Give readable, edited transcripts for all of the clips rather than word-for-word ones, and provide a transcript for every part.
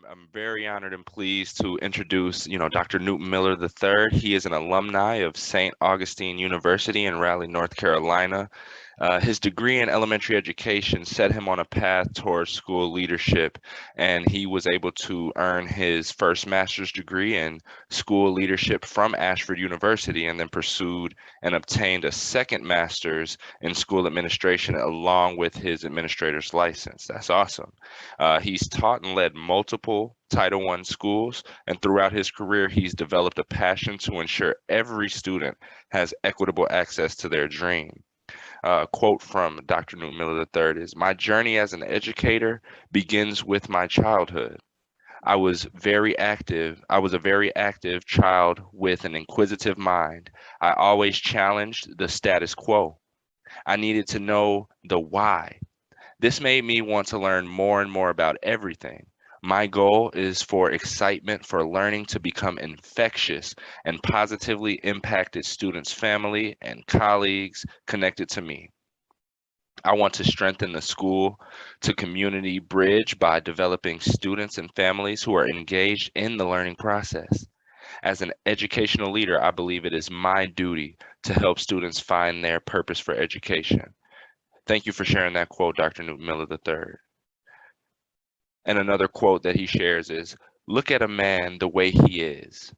I'm very honored and pleased to introduce, Dr. Newton Miller III. He is an alumni of St. Augustine University in Raleigh, North Carolina. His degree in elementary education set him on a path towards school leadership, and he was able to earn his first master's degree in school leadership from Ashford University, and then pursued and obtained a second master's in school administration along with his administrator's license. That's awesome. He's taught and led multiple Title I schools, and throughout his career, he's developed a passion to ensure every student has equitable access to their dream. Quote from Dr. Newton Miller III is, "My journey as an educator begins with my childhood. I was very active. I was a very active child with an inquisitive mind. I always challenged the status quo. I needed to know the why. This made me want to learn more and more about everything. My goal is for excitement for learning to become infectious and positively impacted students' family and colleagues connected to me. I want to strengthen the school to community bridge by developing students and families who are engaged in the learning process. As an educational leader, I believe it is my duty to help students find their purpose for education." Thank you for sharing that quote, Dr. Newton Miller III. And another quote that he shares is, "Look at a man the way he is,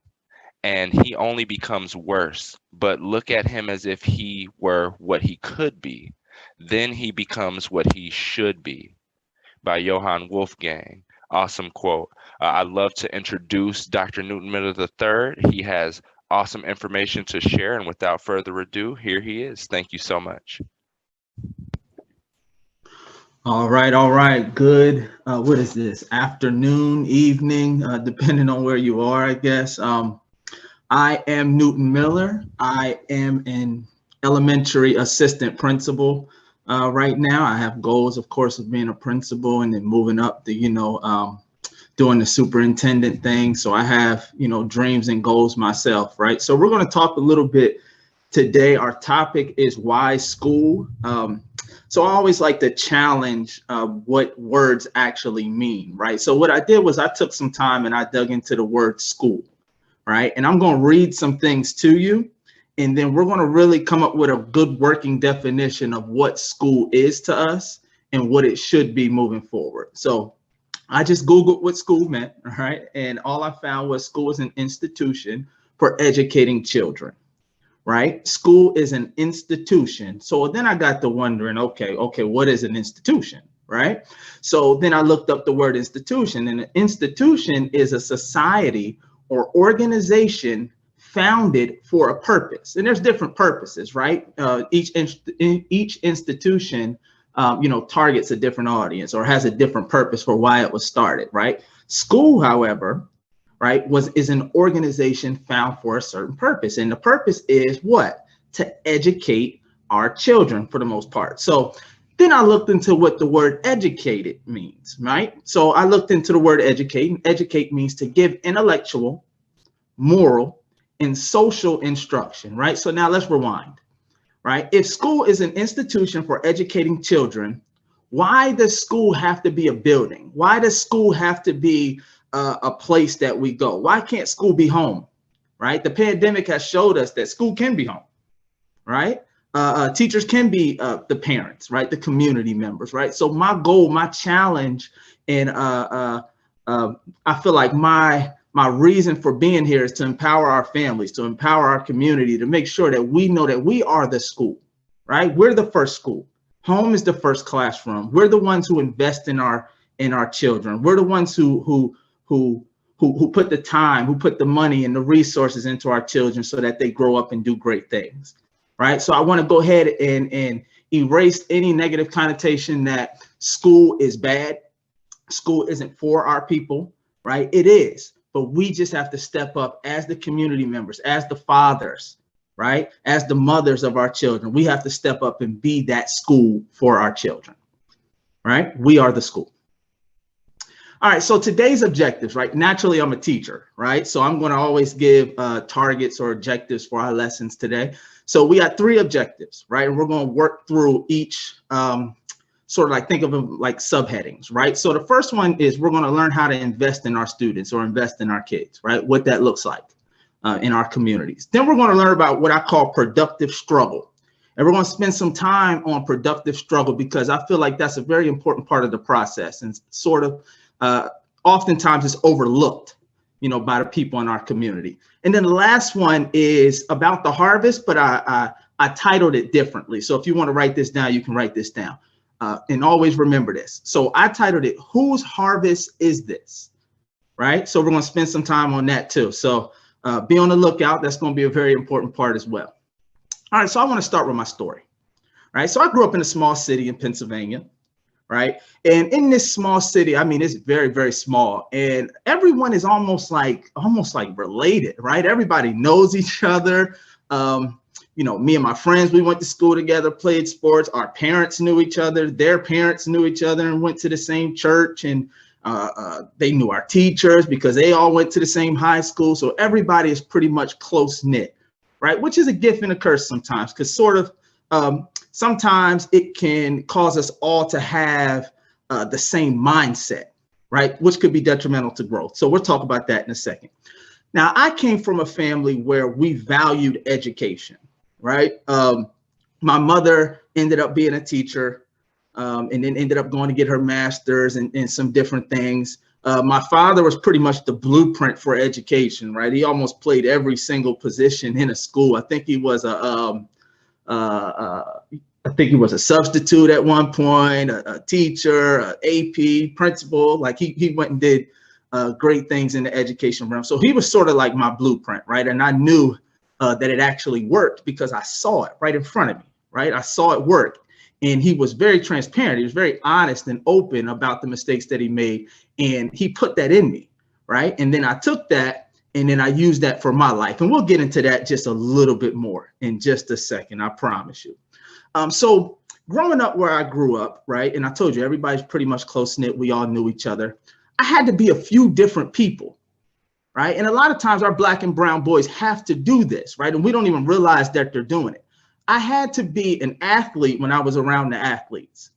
and he only becomes worse, but look at him as if he were what he could be. Then he becomes what he should be," by Johann Wolfgang. Awesome quote. I'd love to introduce Dr. Newton Miller III. He has awesome information to share, and without further ado, here he is. Thank you so much. All right, all right. Good. What is this? Afternoon, evening, depending on where you are, I guess. I am Newton Miller. I am an elementary assistant principal right now. I have goals, of course, of being a principal and then moving up the, doing the superintendent thing. So I have, dreams and goals myself, right? So we're going to talk a little bit today. Our topic is why school. So I always like to challenge what words actually mean, right? So what I did was I took some time and I dug into the word school, right? And I'm going to read some things to you, and then we're going to really come up with a good working definition of what school is to us and what it should be moving forward. So I just Googled what school meant, all right? And all I found was school is an institution for educating children. Right? School is an institution. So then I got to wondering, okay, what is an institution, right? So then I looked up the word institution, and an institution is a society or organization founded for a purpose. And there's different purposes, right? Each institution, targets a different audience or has a different purpose for why it was started, right? School, however, right, is an organization found for a certain purpose. And the purpose is what? To educate our children for the most part. So then I looked into what the word educated means, right? So I looked into the word educate, and educate means to give intellectual, moral, and social instruction, right? So now let's rewind, right? If school is an institution for educating children, why does school have to be a building? Why does school have to be a place that we go? Why can't school be home, right? The pandemic has showed us that school can be home, right? Teachers can be the parents, right? The community members, right? So my goal, my challenge, and I feel like my reason for being here is to empower our families, to empower our community, to make sure that we know that we are the school, right? We're the first school. Home is the first classroom. We're the ones who invest in our children. We're the ones who put the time, who put the money and the resources into our children so that they grow up and do great things, right? So I want to go ahead and erase any negative connotation that school is bad. School isn't for our people, right? It is, but we just have to step up as the community members, as the fathers, right? As the mothers of our children. We have to step up and be that school for our children, right? We are the school. All right, so today's objectives, right? Naturally, I'm a teacher, right? So I'm going to always give targets or objectives for our lessons today. So we got 3 objectives, right? And we're going to work through each sort of like think of them like subheadings, right? So the first one is we're going to learn how to invest in our students or invest in our kids, right? What that looks like in our communities. Then we're going to learn about what I call productive struggle. And we're going to spend some time on productive struggle because I feel like that's a very important part of the process and sort of oftentimes it's overlooked, by the people in our community. And then the last one is about the harvest, but I titled it differently. So if you want to write this down, you can write this down. And always remember this. So I titled it, Whose Harvest Is This? Right? So we're going to spend some time on that too. So be on the lookout. That's going to be a very important part as well. All right, so I want to start with my story. Right? So I grew up in a small city in Pennsylvania. Right? And in this small city, I mean, it's very, very small. And everyone is almost like related, right? Everybody knows each other. Me and my friends, we went to school together, played sports. Our parents knew each other. Their parents knew each other and went to the same church. And they knew our teachers because they all went to the same high school. So everybody is pretty much close knit, right? Which is a gift and a curse sometimes, because sort of sometimes it can cause us all to have the same mindset, right? Which could be detrimental to growth. So we'll talk about that in a second. Now, I came from a family where we valued education, right? My mother ended up being a teacher and then ended up going to get her master's and some different things. My father was pretty much the blueprint for education, right? He almost played every single position in a school. I think he was a substitute at one point, a teacher, an AP, principal. Like he went and did great things in the education realm. So he was sort of like my blueprint, right? And I knew that it actually worked because I saw it right in front of me, right? I saw it work. And he was very transparent. He was very honest and open about the mistakes that he made. And he put that in me, right? And then I took that and then I used that for my life. And we'll get into that just a little bit more in just a second, I promise you. So growing up where I grew up, right? And I told you, everybody's pretty much close-knit. We all knew each other. I had to be a few different people, right? And a lot of times our Black and brown boys have to do this, right? And we don't even realize that they're doing it. I had to be an athlete when I was around the athletes,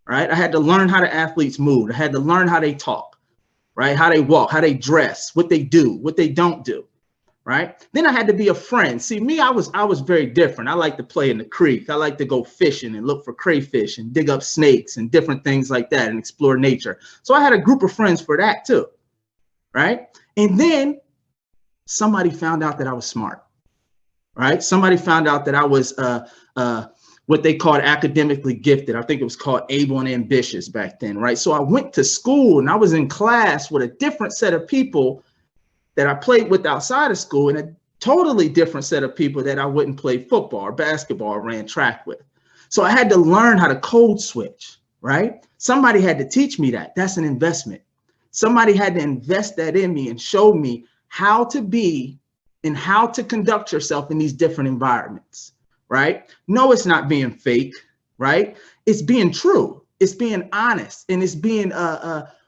right? I had to learn how the athletes move. I had to learn how they talk, right? How they walk, how they dress, what they do, what they don't do, right? Then I had to be a friend. See, me, I was very different. I like to play in the creek. I like to go fishing and look for crayfish and dig up snakes and different things like that and explore nature. So I had a group of friends for that too, right? And then somebody found out that I was smart. Right? Somebody found out that I was what they called academically gifted. I think it was called able and ambitious back then, right? So I went to school and I was in class with a different set of people that I played with outside of school and a totally different set of people that I wouldn't play football or basketball or ran track with. So I had to learn how to code switch, right? Somebody had to teach me that. That's an investment. Somebody had to invest that in me and show me how to be and how to conduct yourself in these different environments, right? No, it's not being fake, right? It's being true. It's being honest, and it's being,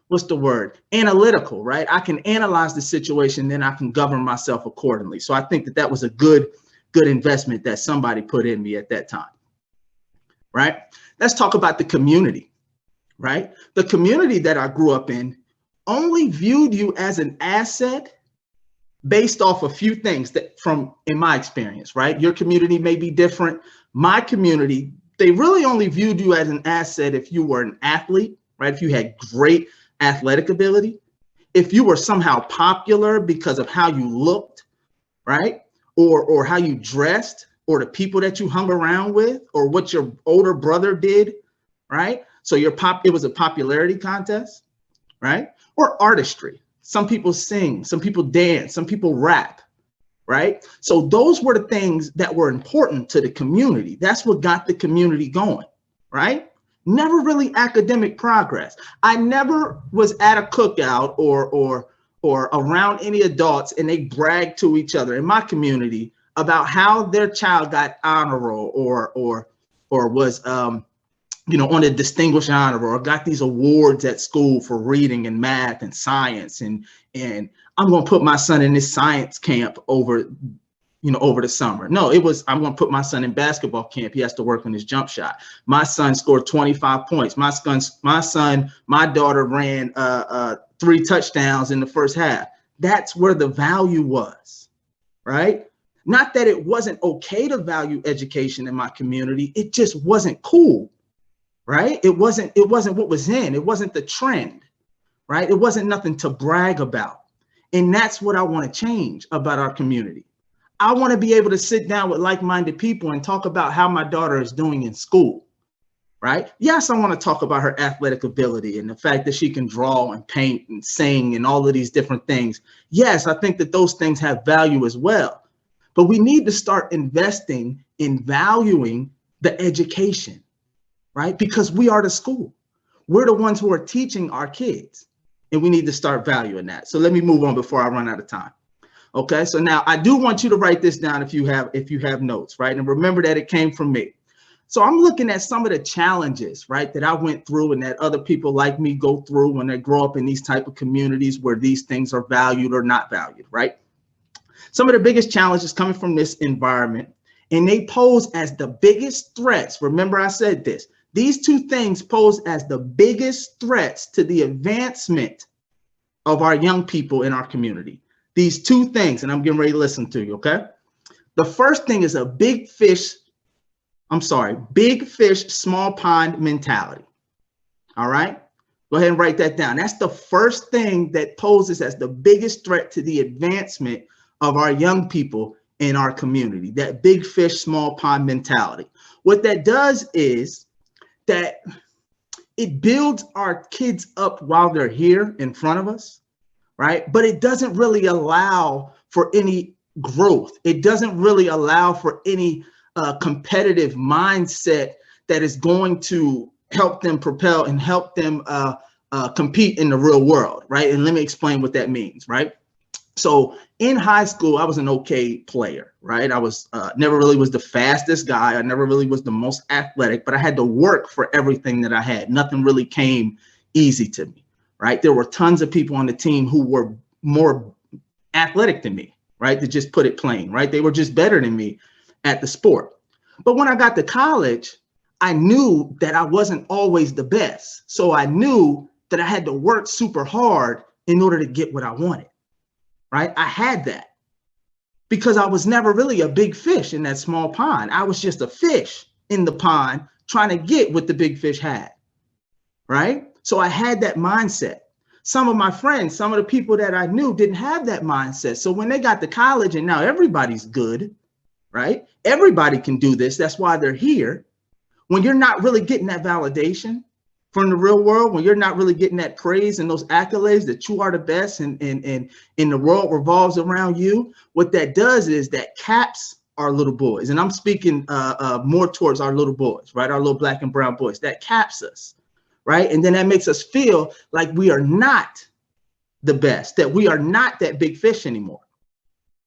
what's the word? Analytical, right? I can analyze the situation, then I can govern myself accordingly. So I think that was a good investment that somebody put in me at that time, right? Let's talk about the community, right? The community that I grew up in only viewed you as an asset based off a few things that in my experience, right? Your community may be different. My community, they really only viewed you as an asset if you were an athlete, right? If you had great athletic ability, if you were somehow popular because of how you looked, right? Or how you dressed, or the people that you hung around with, or what your older brother did, right? So it was a popularity contest, right? Or artistry. Some people sing, some people dance, some people rap, right? So those were the things that were important to the community. That's what got the community going, right? Never really academic progress. I never was at a cookout or around any adults and they bragged to each other in my community about how their child got honor roll or was on a distinguished honor or got these awards at school for reading and math and science. And I'm going to put my son in this science camp over, over the summer. No, it was, I'm going to put my son in basketball camp. He has to work on his jump shot. My son scored 25 points. My daughter ran 3 touchdowns in the first half. That's where the value was, right? Not that it wasn't okay to value education in my community. It just wasn't cool, right? It wasn't what was in. It wasn't the trend, right? It wasn't nothing to brag about. And that's what I want to change about our community. I want to be able to sit down with like-minded people and talk about how my daughter is doing in school, right? Yes, I want to talk about her athletic ability and the fact that she can draw and paint and sing and all of these different things. Yes, I think that those things have value as well. But we need to start investing in valuing the education, right? Because we are the school. We're the ones who are teaching our kids, and we need to start valuing that. So let me move on before I run out of time. Okay, so now I do want you to write this down if you have notes, right? And remember that it came from me. So I'm looking at some of the challenges, right, that I went through and that other people like me go through when they grow up in these type of communities where these things are valued or not valued, right? Some of the biggest challenges coming from this environment, and they pose as the biggest threats. Remember, I said this. These 2 things pose as the biggest threats to the advancement of our young people in our community. These 2 things, and I'm getting ready to listen to you, okay? The first thing is a big fish, small pond mentality. All right? Go ahead and write that down. That's the first thing that poses as the biggest threat to the advancement of our young people in our community, that big fish, small pond mentality. What that does is that it builds our kids up while they're here in front of us, right? But it doesn't really allow for any growth. It doesn't really allow for any competitive mindset that is going to help them propel and help them compete in the real world, right? And let me explain what that means, right? So in high school, I was an okay player, right? I was never really was the fastest guy. I never really was the most athletic, but I had to work for everything that I had. Nothing really came easy to me, right? There were tons of people on the team who were more athletic than me, right? To just put it plain, right? They were just better than me at the sport. But when I got to college, I knew that I wasn't always the best. So I knew that I had to work super hard in order to get what I wanted. Right? I had that because I was never really a big fish in that small pond. I was just a fish in the pond trying to get what the big fish had. Right? So I had that mindset. Some of my friends, some of the people that I knew didn't have that mindset. So when they got to college and now everybody's good, right? Everybody can do this. That's why they're here. When you're not really getting that validation from the real world, when you're not really getting that praise and those accolades that you are the best and the world revolves around you, what that does is that caps our little boys. And I'm speaking more towards our little boys, right? Our little black and brown boys. That caps us, right? And then that makes us feel like we are not the best, that we are not that big fish anymore,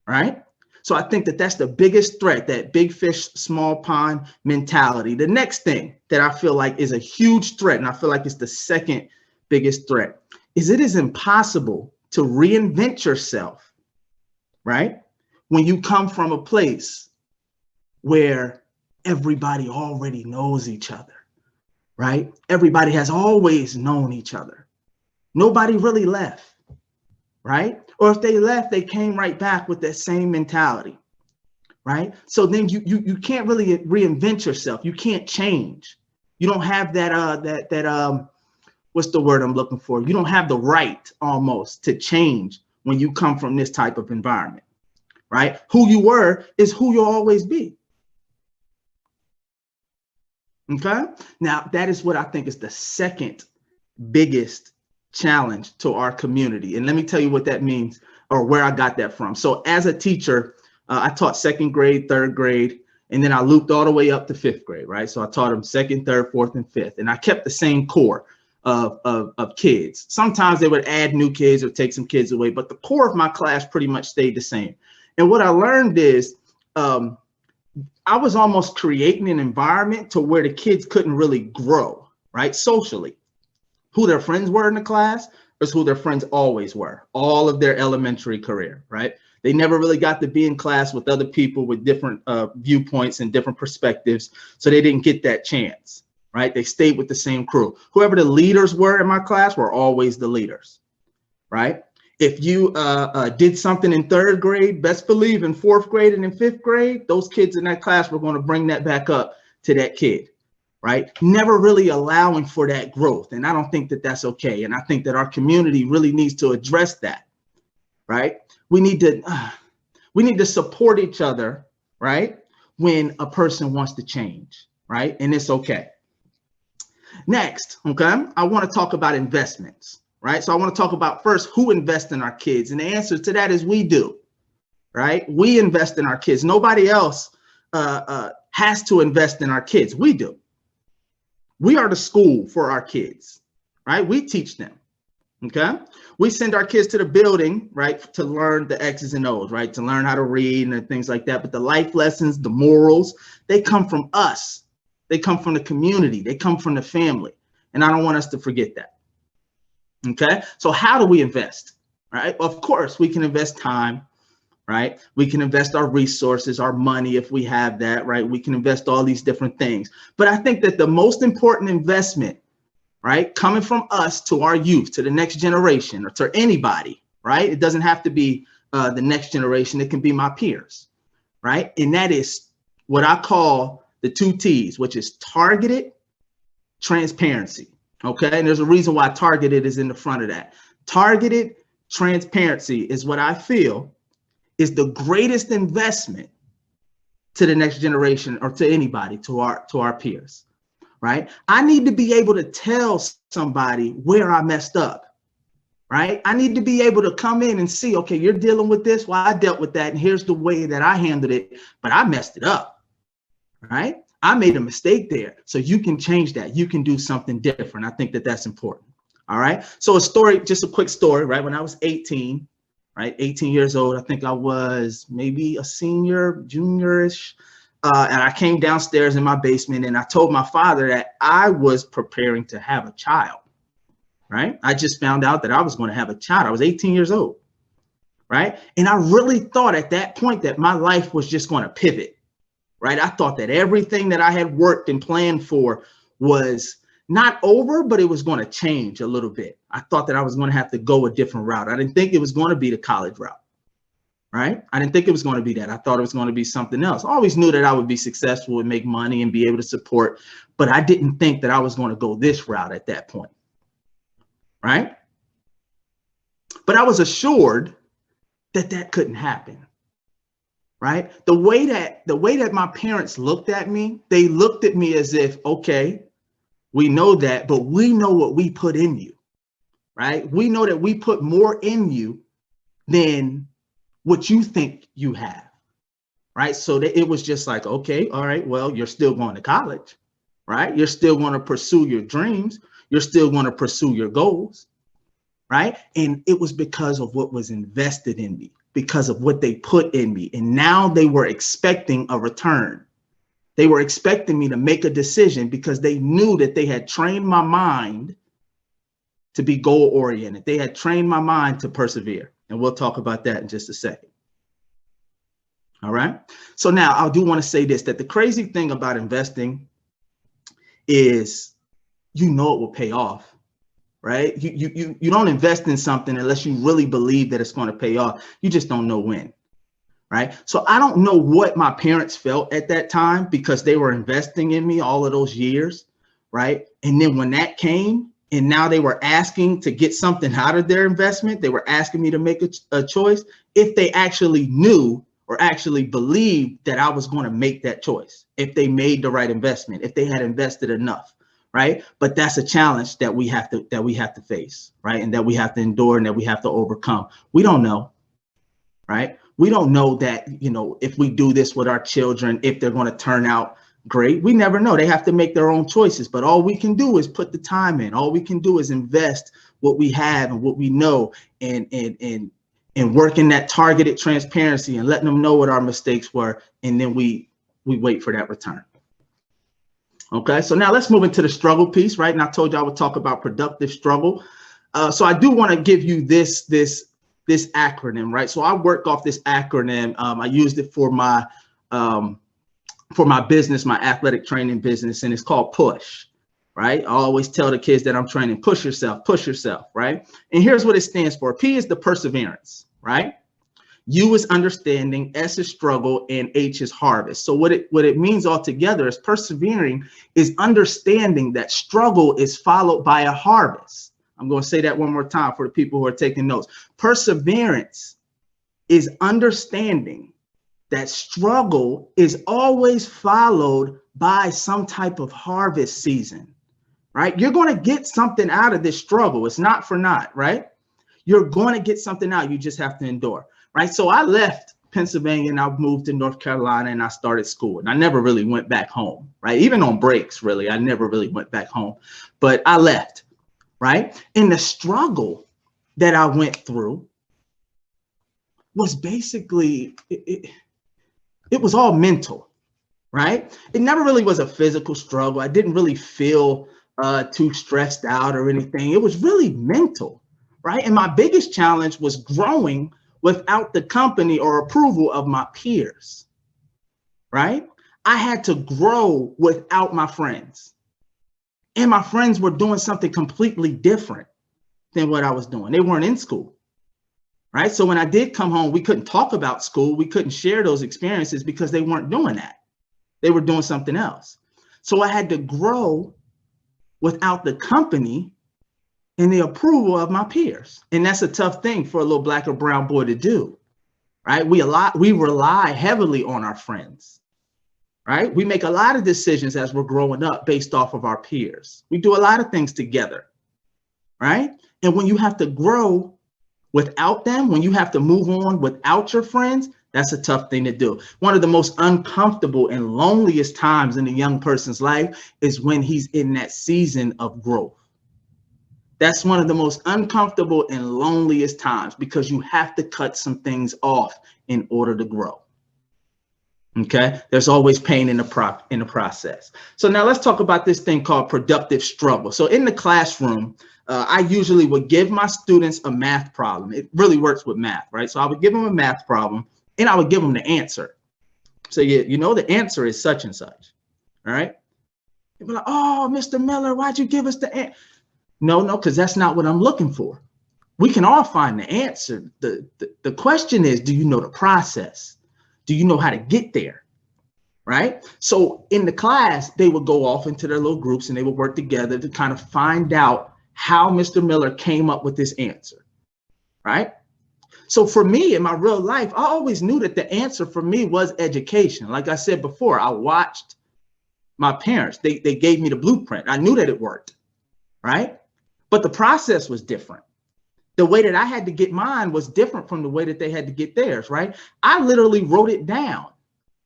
right? So I think that that's the biggest threat, that big fish, small pond mentality. The next thing that I feel like is a huge threat, and I feel like it's the second biggest threat, is it is impossible to reinvent yourself, right? When you come from a place where everybody already knows each other, right? Everybody has always known each other. Nobody really left, right? Or if they left, they came right back with that same mentality, right? So then you can't really reinvent yourself. You can't change. You don't have that what's the word I'm looking for? You don't have the right almost to change when you come from this type of environment, right? Who you were is who you'll always be. Okay? Now, that is what I think is the second biggest challenge to our community. And let me tell you what that means or where I got that from. So as a teacher, I taught second grade, third grade, and then I looped all the way up to fifth grade, right? So I taught them second, third, fourth, and fifth. And I kept the same core of kids. Sometimes they would add new kids or take some kids away, but the core of my class pretty much stayed the same. And what I learned is I was almost creating an environment to where the kids couldn't really grow, right? Socially. Who their friends were in the class is who their friends always were, all of their elementary career, right? They never really got to be in class with other people with different viewpoints and different perspectives. So they didn't get that chance, right? They stayed with the same crew. Whoever the leaders were in my class were always the leaders, right? If you did something in 3rd grade, best believe in 4th grade and in 5th grade, those kids in that class were going to bring that back up to that kid, right? Never really allowing for that growth. And I don't think that that's okay. And I think that our community really needs to address that, right? We need to support each other, right? When a person wants to change, right? And it's okay. Next, okay, I want to talk about investments, right? So I want to talk about first who invests in our kids. And the answer to that is we do, right? We invest in our kids. Nobody else has to invest in our kids. We do. We are the school for our kids, right? We teach them, okay? We send our kids to the building, right, to learn the X's and O's, right, to learn how to read and things like that. But the life lessons, the morals, they come from us. They come from the community. They come from the family. And I don't want us to forget that. Okay, so how do we invest, right? Of course, we can invest time, right? We can invest our resources, our money, if we have that, right? We can invest all these different things. But I think that the most important investment, right, coming from us to our youth, to the next generation, or to anybody, right? It doesn't have to be the next generation. It can be my peers, right? And that is what I call the 2 T's, which is targeted transparency. Okay, and there's a reason why targeted is in the front of that. Targeted transparency is what I feel is the greatest investment to the next generation or to anybody, to our peers, right? I need to be able to tell somebody where I messed up, right? I need to be able to come in and see, okay, you're dealing with this. Well, I dealt with that, and here's the way that I handled it, but I messed it up, right? I made a mistake there. So you can change that. You can do something different. I think that that's important. All right. So a story, just a quick story, right? When I was 18, right? 18 years old, I think I was maybe a senior, junior-ish. And I came downstairs in my basement and I told my father that I was preparing to have a child, right? I just found out that I was going to have a child. I was 18 years old, right? And I really thought at that point that my life was just going to pivot. Right. I thought that everything that I had worked and planned for was not over, but it was going to change a little bit. I thought that I was going to have to go a different route. I didn't think it was going to be the college route. Right. I didn't think it was going to be that. I thought it was going to be something else. I always knew that I would be successful and make money and be able to support, but I didn't think that I was going to go this route at that point. Right. But I was assured that that couldn't happen. Right. The way that my parents looked at me, they looked at me as if, OK, we know that, but we know what we put in you. Right. We know that we put more in you than what you think you have. Right. So that it was just like, OK, all right, well, you're still going to college. Right. You're still going to pursue your dreams. You're still going to pursue your goals. Right. And it was because of what was invested in me, because of what they put in me. And now they were expecting a return. They were expecting me to make a decision because they knew that they had trained my mind to be goal oriented. They had trained my mind to persevere. And we'll talk about that in just a second. All right. So now I do want to say this, that the crazy thing about investing is, you know, it will pay off. Right? You don't invest in something unless you really believe that it's going to pay off. You just don't know when. Right? So I don't know what my parents felt at that time because they were investing in me all of those years. Right? And then when that came and now they were asking to get something out of their investment, they were asking me to make a choice, if they actually knew or actually believed that I was going to make that choice, if they made the right investment, if they had invested enough. Right. But that's a challenge that we have to face. Right. And that we have to endure and that we have to overcome. We don't know. Right. We don't know that, you know, if we do this with our children, if they're going to turn out great. We never know. They have to make their own choices. But all we can do is put the time in. All we can do is invest what we have and what we know and work in that targeted transparency and letting them know what our mistakes were. And then we wait for that return. Okay, so now let's move into the struggle piece, right? And I told you I would talk about productive struggle. So I do want to give you this this acronym, right? So I work off this acronym. I used it for my business, my athletic training business, and it's called PUSH, right? I always tell the kids that I'm training, push yourself, right? And here's what it stands for. P is the perseverance, right? U is understanding, S is struggle, and H is harvest. So what it means altogether is persevering is understanding that struggle is followed by a harvest. I'm going to say that one more time for the people who are taking notes. Perseverance is understanding that struggle is always followed by some type of harvest season, right? You're going to get something out of this struggle. It's not for naught, right? You're going to get something out. You just have to endure. Right. So I left Pennsylvania and I moved to North Carolina and I started school, and I never really went back home. Right. Even on breaks, really, I never really went back home, but I left. Right. And the struggle that I went through was basically it was all mental. Right. It never really was a physical struggle. I didn't really feel too stressed out or anything. It was really mental. Right. And my biggest challenge was growing without the company or approval of my peers, right? I had to grow without my friends. And my friends were doing something completely different than what I was doing. They weren't in school, right? So when I did come home, we couldn't talk about school. We couldn't share those experiences because they weren't doing that. They were doing something else. So I had to grow without the company and the approval of my peers. And that's a tough thing for a little black or brown boy to do, right? We rely heavily on our friends, right? We make a lot of decisions as we're growing up based off of our peers. We do a lot of things together, right? And when you have to grow without them, when you have to move on without your friends, that's a tough thing to do. One of the most uncomfortable and loneliest times in a young person's life is when he's in that season of growth. That's one of the most uncomfortable and loneliest times because you have to cut some things off in order to grow. Okay, there's always pain in the process. So now let's talk about this thing called productive struggle. So in the classroom, I usually would give my students a math problem. It really works with math, right? So I would give them a math problem and I would give them the answer. So you know the answer is such and such. All right. They'd be like, oh, Mr. Miller, why'd you give us the answer? No, because that's not what I'm looking for. We can all find the answer. The question is, do you know the process? Do you know how to get there? Right? So in the class, they would go off into their little groups and they would work together to kind of find out how Mr. Miller came up with this answer. Right? So for me in my real life, I always knew that the answer for me was education. Like I said before, I watched my parents. They gave me the blueprint. I knew that it worked. Right? But the process was different. The way that I had to get mine was different from the way that they had to get theirs, right? I literally wrote it down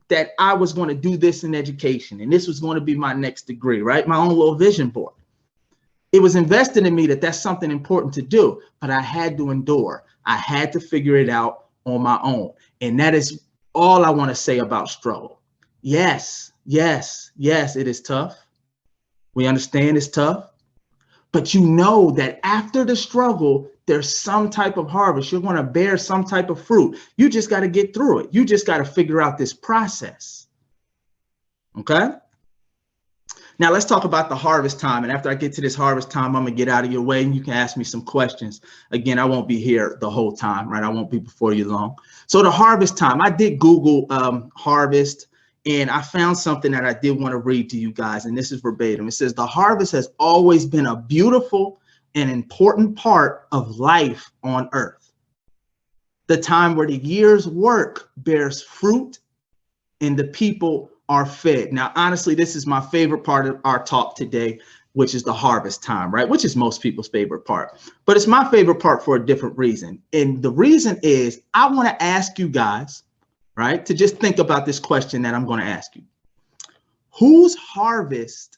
that I was going to do this in education and this was going to be my next degree, right? My own little vision board. It was invested in me that that's something important to do, but I had to endure. I had to figure it out on my own. And that is all I want to say about struggle. Yes, it is tough. We understand it's tough. But you know that after the struggle, there's some type of harvest. You're going to bear some type of fruit. You just got to get through it. You just got to figure out this process. Okay. Now let's talk about the harvest time. And after I get to this harvest time, I'm going to get out of your way and you can ask me some questions. Again, I won't be here the whole time, right? I won't be before you long. So the harvest time, I did Google harvest. And I found something that I did want to read to you guys, and this is verbatim. It says, the harvest has always been a beautiful and important part of life on earth. The time where the year's work bears fruit and the people are fed. Now, honestly, this is my favorite part of our talk today, which is the harvest time, right? Which is most people's favorite part. But it's my favorite part for a different reason. And the reason is I want to ask you guys, right, to just think about this question that I'm going to ask you. Whose harvest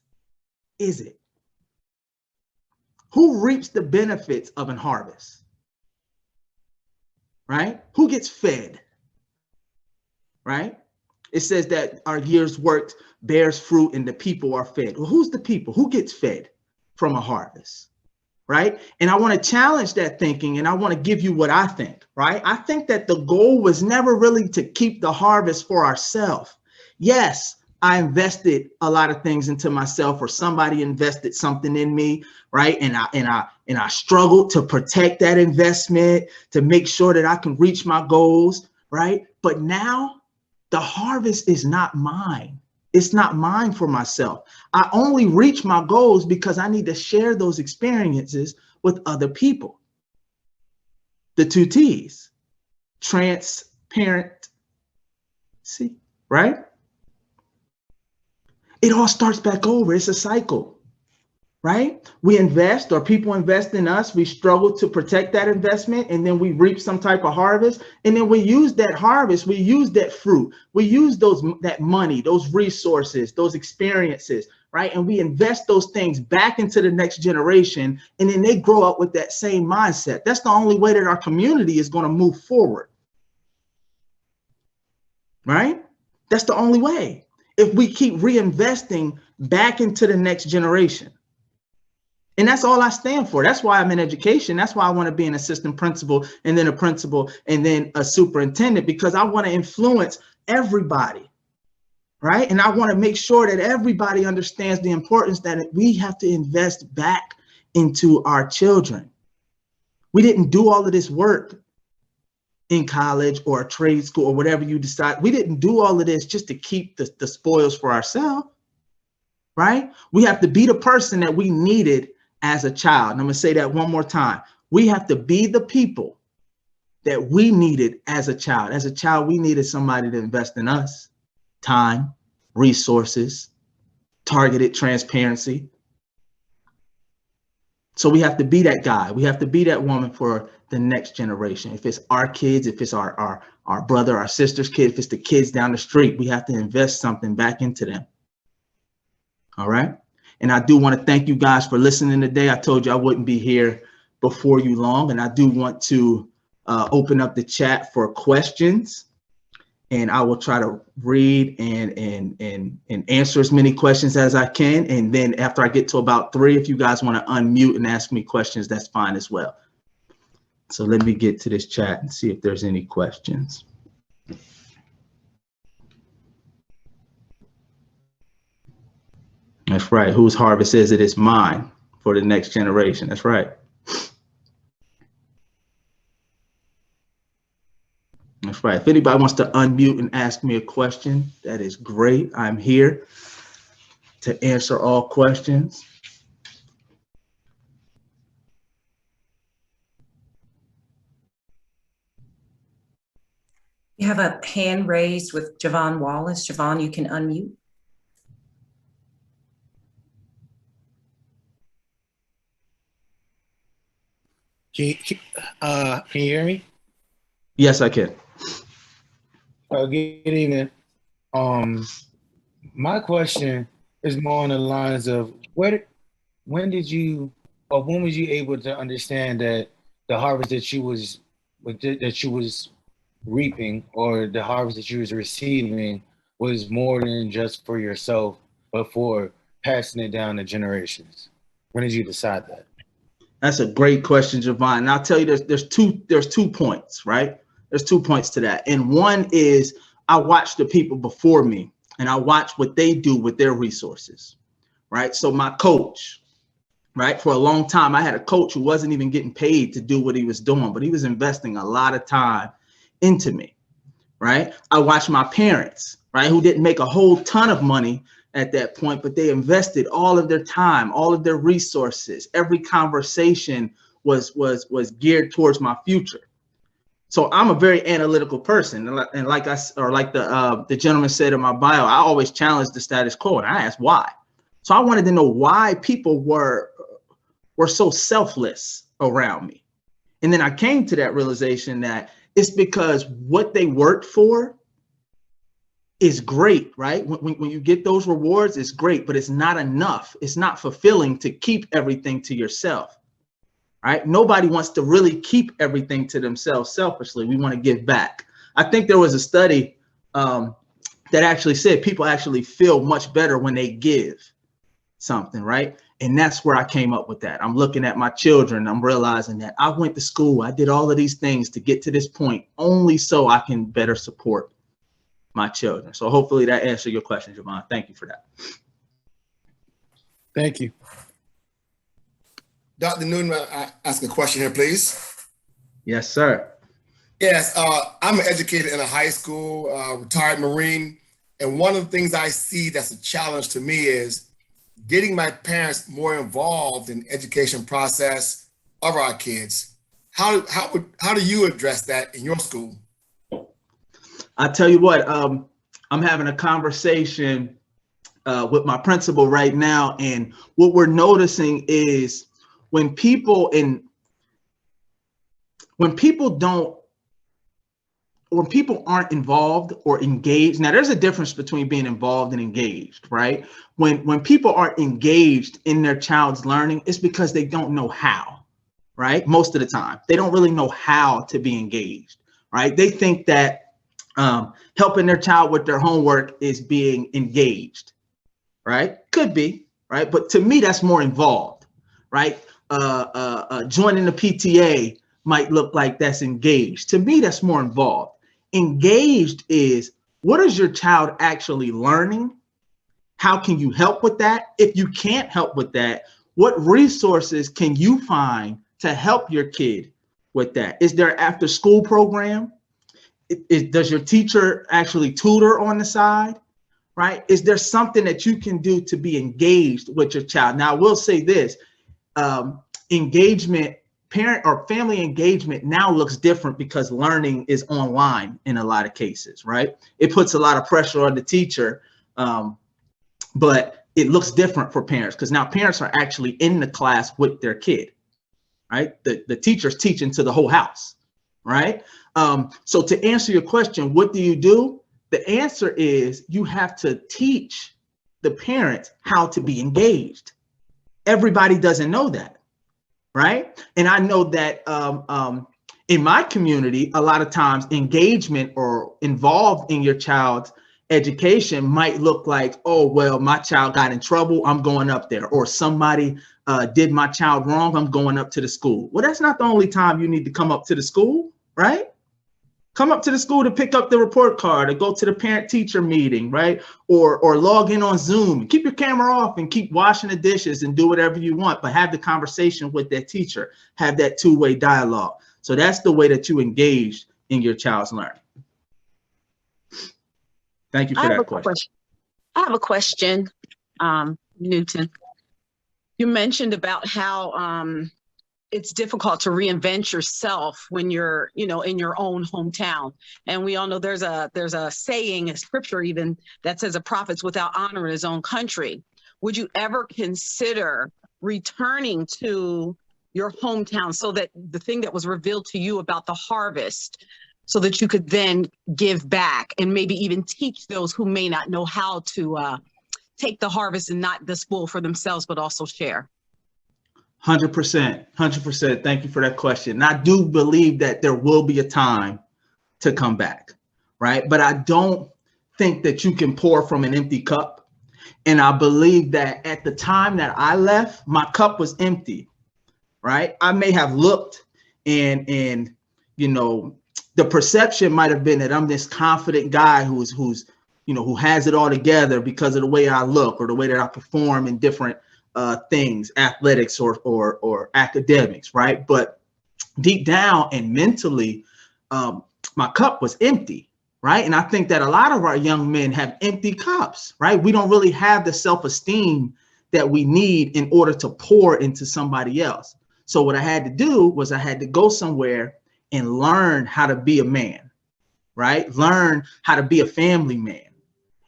is it? Who reaps the benefits of an harvest? Right? Who gets fed? Right? It says that our year's work bears fruit and the people are fed. Well, who's the people? Who gets fed from a harvest? right? And I want to challenge that thinking, and I want to give you what I think, right? I think that the goal was never really to keep the harvest for ourselves. Yes, I invested a lot of things into myself, or somebody invested something in me, right? And I struggled to protect that investment, to make sure that I can reach my goals, right? But now the harvest is not mine. It's not mine for myself. I only reach my goals because I need to share those experiences with other people. The two T's, transparent, see, right? It all starts back over. It's a cycle, right? We invest, or people invest in us. We struggle to protect that investment, and then we reap some type of harvest. And then we use that harvest, we use that fruit, we use that money, those resources, those experiences, right? And we invest those things back into the next generation, and then they grow up with that same mindset. That's the only way that our community is going to move forward, right? That's the only way. If we keep reinvesting back into the next generation. And that's all I stand for. That's why I'm in education. That's why I want to be an assistant principal, and then a principal, and then a superintendent, because I want to influence everybody, right? And I want to make sure that everybody understands the importance that we have to invest back into our children. We didn't do all of this work in college or a trade school or whatever you decide. We didn't do all of this just to keep the spoils for ourselves, right? We have to be the person that we needed as a child. And I'm going to say that one more time. We have to be the people that we needed as a child. As a child, we needed somebody to invest in us. Time, resources, targeted transparency. So we have to be that guy. We have to be that woman for the next generation. If it's our kids, if it's our brother, our sister's kid, if it's the kids down the street, we have to invest something back into them. All right. And I do want to thank you guys for listening today. I told you I wouldn't be here before you long. And I do want to open up the chat for questions. And I will try to read and answer as many questions as I can. And then after I get to about 3, if you guys want to unmute and ask me questions, that's fine as well. So let me get to this chat and see if there's any questions. That's right. Whose harvest is it? It's mine for the next generation. That's right. That's right. If anybody wants to unmute and ask me a question, that is great. I'm here to answer all questions. You have a hand raised with Javon Wallace. Javon, you can unmute. Can you hear me? Yes, I can. Good evening. My question is more on the lines of when was you able to understand that the harvest that you was reaping, or the harvest that you was receiving, was more than just for yourself, but for passing it down to generations? When did you decide that? That's a great question, Javon. And I'll tell you, there's 2 points, right? There's 2 points to that. And one is I watched the people before me, and I watched what they do with their resources, right? So my coach, right? For a long time, I had a coach who wasn't even getting paid to do what he was doing, but he was investing a lot of time into me, right? I watched my parents, right? Who didn't make a whole ton of money at that point, but they invested all of their time, all of their resources. Every conversation was geared towards my future. So I'm a very analytical person, and like the gentleman said in my bio, I always challenge the status quo, and I ask why. So I wanted to know why people were so selfless around me, and then I came to that realization that it's because what they worked for is great, right? When you get those rewards, it's great, but it's not enough. It's not fulfilling to keep everything to yourself. Right? Nobody wants to really keep everything to themselves selfishly. We want to give back. I think there was a study that actually said people actually feel much better when they give something, right? And that's where I came up with that. I'm looking at my children. I'm realizing that I went to school. I did all of these things to get to this point only so I can better support my children. So hopefully that answered your question, Javon. Thank you for that. Thank you. Dr. Newton, I ask a question here, please. Yes, sir. Yes, I'm an educator in a high school, retired Marine. And one of the things I see that's a challenge to me is getting my parents more involved in the education process of our kids. How do you address that in your school? I tell you what, I'm having a conversation with my principal right now, and what we're noticing is when people aren't involved or engaged. Now, there's a difference between being involved and engaged, right? When people aren't engaged in their child's learning, it's because they don't know how, right? Most of the time, they don't really know how to be engaged, right? They think that helping their child with their homework is being engaged, right? Could be, right? But to me, that's more involved, right? Joining the PTA might look like that's engaged. To me, that's more involved. Engaged is, what is your child actually learning? How can you help with that? If you can't help with that, what resources can you find to help your kid with that? Is there an after school program? Does your teacher actually tutor on the side, right? Is there something that you can do to be engaged with your child? Now, I will say this, engagement, parent or family engagement now looks different because learning is online in a lot of cases, right? It puts a lot of pressure on the teacher, but it looks different for parents because now parents are actually in the class with their kid, right? The teacher's teaching to the whole house, right? So to answer your question, what do you do? The answer is you have to teach the parents how to be engaged. Everybody doesn't know that, right? And I know that in my community, a lot of times engagement or involved in your child's education might look like, oh, well, my child got in trouble, I'm going up there, or somebody did my child wrong, I'm going up to the school. Well, that's not the only time you need to come up to the school, right? Come up to the school to pick up the report card or go to the parent-teacher meeting, right? Or log in on Zoom. Keep your camera off and keep washing the dishes and do whatever you want, but have the conversation with that teacher. Have that two-way dialogue. So that's the way that you engage in your child's learning. Thank you for that question. I have a question, Newton. You mentioned about how it's difficult to reinvent yourself when you're, in your own hometown. And we all know there's a saying, a scripture even, that says a prophet's without honor in his own country. Would you ever consider returning to your hometown so that the thing that was revealed to you about the harvest, so that you could then give back and maybe even teach those who may not know how to take the harvest and not just spoil for themselves, but also share? 100%. Thank you for that question. And I do believe that there will be a time to come back, right? But I don't think that you can pour from an empty cup. And I believe that at the time that I left, my cup was empty, right? I may have looked and the perception might have been that I'm this confident guy who has it all together because of the way I look or the way that I perform in different things, athletics or academics, right? But deep down and mentally, my cup was empty, right? And I think that a lot of our young men have empty cups, right? We don't really have the self-esteem that we need in order to pour into somebody else. So what I had to do was I had to go somewhere and learn how to be a man, right? Learn how to be a family man.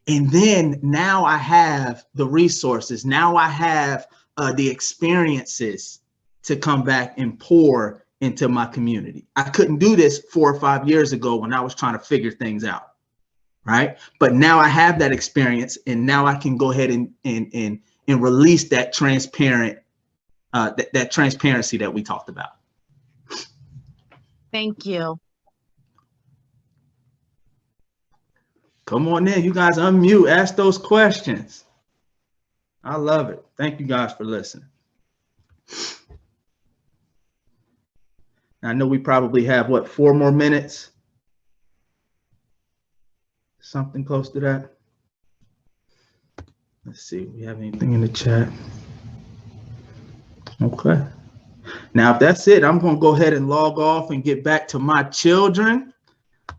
And then now I have the resources. Now I have the experiences to come back and pour into my community. I couldn't do this 4 or 5 years ago when I was trying to figure things out, right? But now I have that experience, and now I can go ahead and release that transparent, that transparency that we talked about. Thank you. Come on in, you guys unmute, ask those questions. I love it. Thank you guys for listening. I know we probably have, what, 4 more minutes? Something close to that. Let's see, we have anything in the chat? Okay. Now, if that's it, I'm going to go ahead and log off and get back to my children.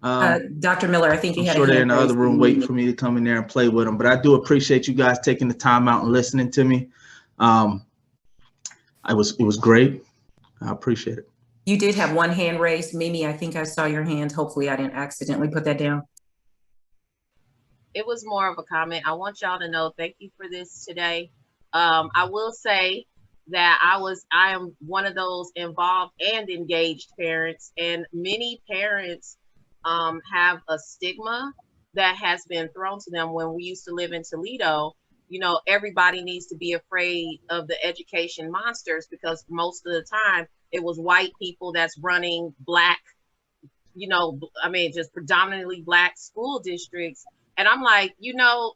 Dr. Miller, I think you I'm had sure a they're hand in the other raised. room waiting for me to come in there and play with them. But I do appreciate you guys taking the time out and listening to me. It was great. I appreciate it. You did have one hand raised. Mimi, I think I saw your hand. Hopefully I didn't accidentally put that down. It was more of a comment. I want y'all to know, thank you for this today. I will say that I am one of those involved and engaged parents, and many parents have a stigma that has been thrown to them. When we used to live in Toledo, you know, everybody needs to be afraid of the education monsters, because most of the time it was white people that's running black, you know, I mean, just predominantly black school districts. And I'm like, you know,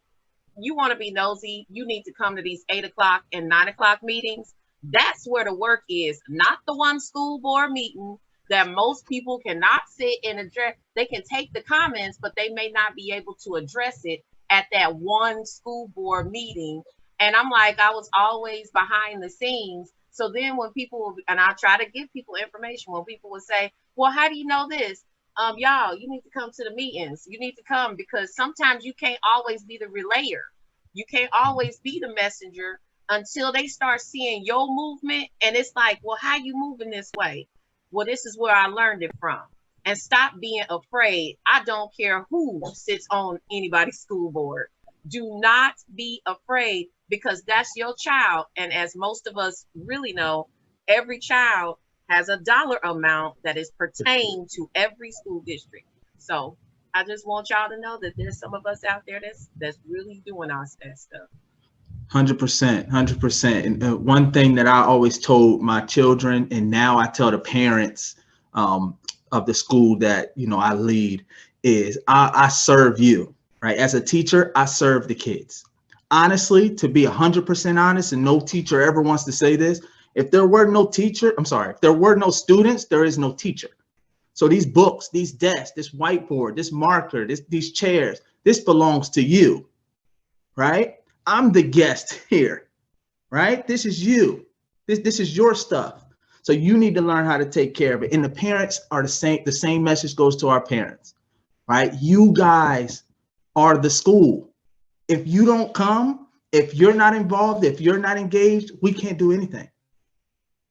you want to be nosy, you need to come to these 8 o'clock and 9 o'clock meetings. That's where the work is, not the one school board meeting that most people cannot sit and address. They can take the comments, but they may not be able to address it at that one school board meeting. And I'm like, I was always behind the scenes. So then when people, and I try to give people information, when people would say, well, how do you know this? Y'all, you need to come to the meetings. You need to come, because sometimes you can't always be the relayer. You can't always be the messenger until they start seeing your movement. And it's like, well, how you moving this way? Well, this is where I learned it from. And stop being afraid. I don't care who sits on anybody's school board. Do not be afraid, because that's your child. And as most of us really know, every child has a dollar amount that is pertained to every school district. So I just want y'all to know that there's some of us out there that's really doing our stuff. 100%, 100%. And one thing that I always told my children, and now I tell the parents of the school that, you know, I lead, is I serve you, right? As a teacher, I serve the kids. Honestly, to be 100% honest, and no teacher ever wants to say this, if there were no teacher, if there were no students, there is no teacher. So these books, these desks, this whiteboard, this marker, these chairs, this belongs to you, right? I'm the guest here, right? This is you. This is your stuff. So you need to learn how to take care of it. And the parents are the same. The same message goes to our parents, right? You guys are the school. If you don't come, if you're not involved, if you're not engaged, we can't do anything,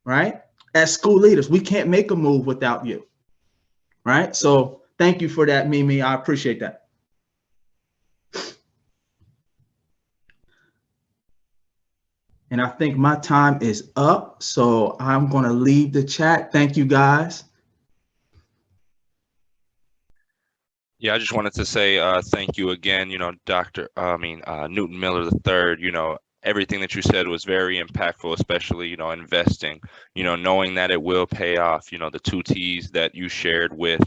right? As school leaders, we can't make a move without you, right? So thank you for that, Mimi. I appreciate that. And I think my time is up, so I'm going to leave the chat. Thank you, guys. Yeah, I just wanted to say thank you again, you know, Newton Miller III, you know, everything that you said was very impactful, especially, you know, investing, you know, knowing that it will pay off, you know, the 2 T's that you shared with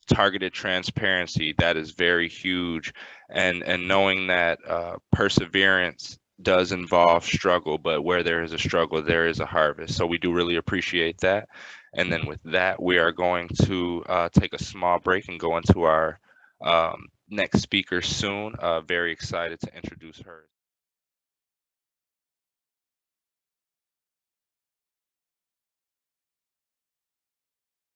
targeted transparency, that is very huge. And knowing that perseverance does involve struggle, but where there is a struggle, there is a harvest. So we do really appreciate that. And then with that, we are going to take a small break and go into our next speaker soon. Very excited to introduce her.